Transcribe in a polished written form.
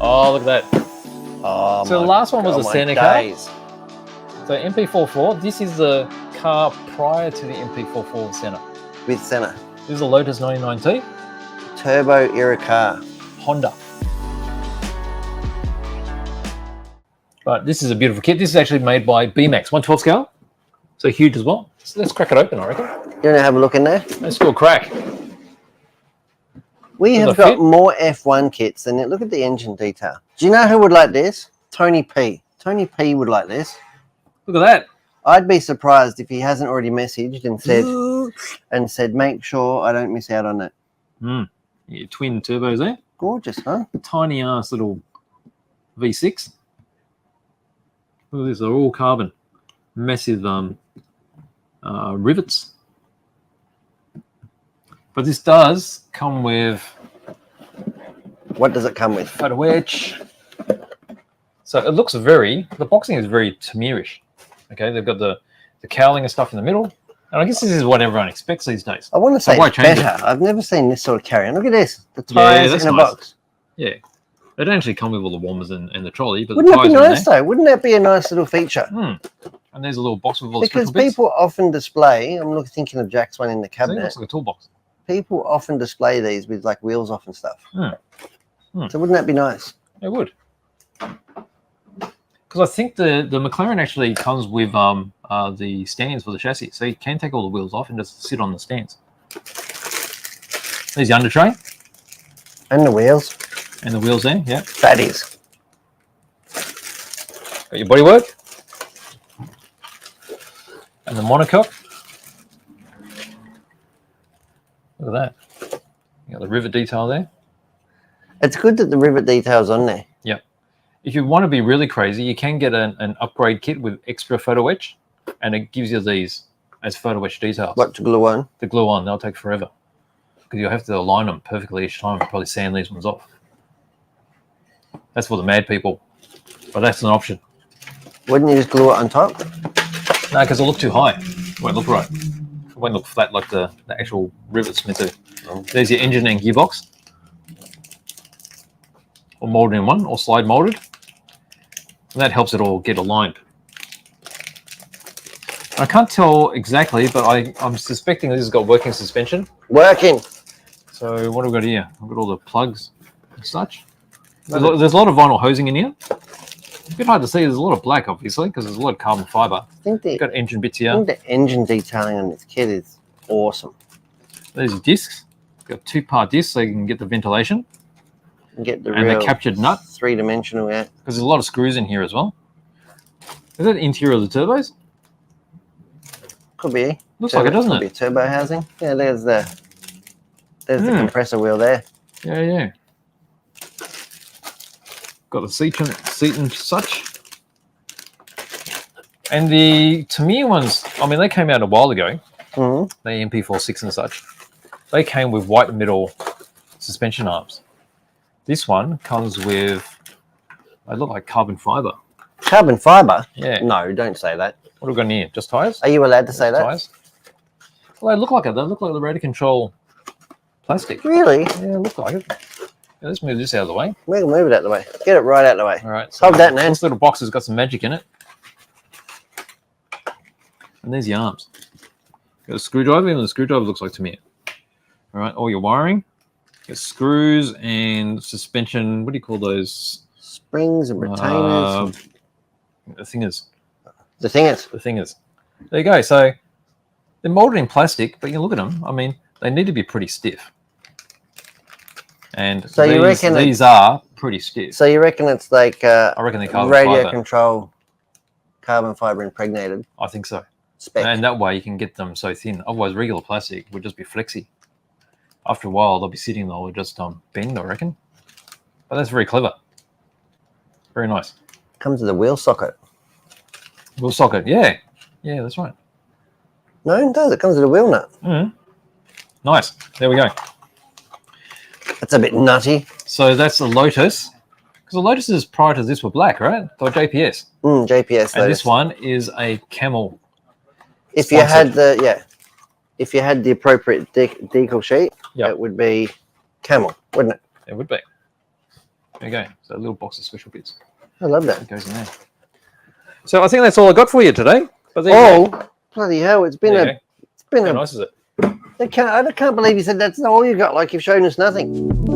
Oh, look at that. Oh, So the last one was a Senna car. days. So MP44, this is the car prior to the MP44 Senna. With Senna. This is a Lotus 99T. Turbo era car. Honda. But this is a beautiful kit. This is actually made by BEEMAX, 1/12 scale. So huge as well. So let's crack it open, I reckon. You want to have a look in there? Let's do a crack. We have got more F1 kits than it. Look at the engine detail. Do you know who would like this? Tony P. Tony P would like this. Look at that. I'd be surprised if he hasn't already messaged and said, make sure I don't miss out on it. Yeah, twin turbos there. Gorgeous, huh? Tiny ass little V6. Look at this, they're all carbon. Massive rivets. But this does come with... What does it come with? Photo wedge. So it looks very... The boxing is very Tamir-ish. Okay, they've got the cowling and stuff in the middle. And I guess this is what everyone expects these days. I want to say it's better. I've never seen this sort of carry-on. Look at this. The tyres in a box. Yeah. They don't actually come with all the warmers and the trolley, but wouldn't the tyres that be nice, though? Wouldn't that be a nice little feature? And there's a little box with all the because people often display, I'm thinking of Jack's one in the cabinet. It looks like a toolbox. People often display these with like wheels off and stuff. So wouldn't that be nice? It would. Because I think the McLaren actually comes with the stands for the chassis. So you can take all the wheels off and just sit on the stands. There's the under tray. And the wheels. And the wheels there, yeah. That is. Got your bodywork. And the monocoque. Look at that. You got the rivet detail there. It's good that the rivet detail's on there. Yep. If you want to be really crazy, you can get an upgrade kit with extra photo etch, and it gives you these as photo etch details. What, to glue on? To glue on. They'll take forever. Because you'll have to align them perfectly each time and probably sand these ones off. That's for the mad people. But that's an option. Wouldn't you just glue it on top? No, because it'll look too high. It won't look right. It won't look flat like the actual rivets meant to. There's your engine and gearbox. Or molded in one, or slide molded. And that helps it all get aligned. I can't tell exactly, but I'm suspecting this has got working suspension. Working. So what have we got here? I've got all the plugs and such. There's a lot of vinyl hosing in here. It's a bit hard to see. There's a lot of black, obviously, because there's a lot of carbon fiber. Got engine bits here. I think the engine detailing on this kit is awesome. There's your discs. Got 2-part discs so you can get the ventilation. And get the the captured nut. 3-dimensional, yeah. Because there's a lot of screws in here as well. Is that the interior of the turbos? Could be. Looks like it, doesn't it? Could be turbo housing. Yeah, there's the compressor wheel there. Yeah, yeah. Got the seat and such. And the Tamir ones, I mean, they came out a while ago. The MP46 and such. They came with white middle suspension arms. This one comes with, they look like carbon fiber. Carbon fiber? Yeah. No, don't say that. What have we got in here? Just tires? Are you allowed to say that? Tires. Well, they look like it. They look like the radio control plastic. Really? Yeah, look like it. Yeah, let's move this out of the way. We can move it out of the way. Get it right out of the way. All right. So hold that, man. This little box has got some magic in it. And there's the arms. Got a screwdriver, and the screwdriver looks like to me. All right, all your wiring. Got screws and suspension. What do you call those? Springs and retainers. The thingers. The thingers. The thingers. There you go. So they're molded in plastic, but you look at them. I mean, they need to be pretty stiff. And so you reckon these are pretty stiff. So you reckon it's like I reckon they're carbon radio fiber. Control carbon fiber impregnated? I think so. Spec. And that way you can get them so thin. Otherwise, regular plastic would just be flexy. After a while, they'll be sitting there, just bend, I reckon. But that's very clever. Very nice. Comes with a wheel socket. Wheel socket, yeah. Yeah, that's right. No, it does. It comes with a wheel nut. Nice. There we go. That's a bit nutty. So that's the Lotus. Because the Lotuses prior to this were black, right? They were JPS. JPS. And Lotus. this one is a camel. If you had if you had the appropriate decal sheet, it would be camel, wouldn't it? It would be. There you go. So a little box of special bits. I love that. It goes in there. So I think that's all I got for you today. But there you go. Bloody hell! It's been There you a. go. How nice is it? I can't believe you said that's all you got. Like you've shown us nothing.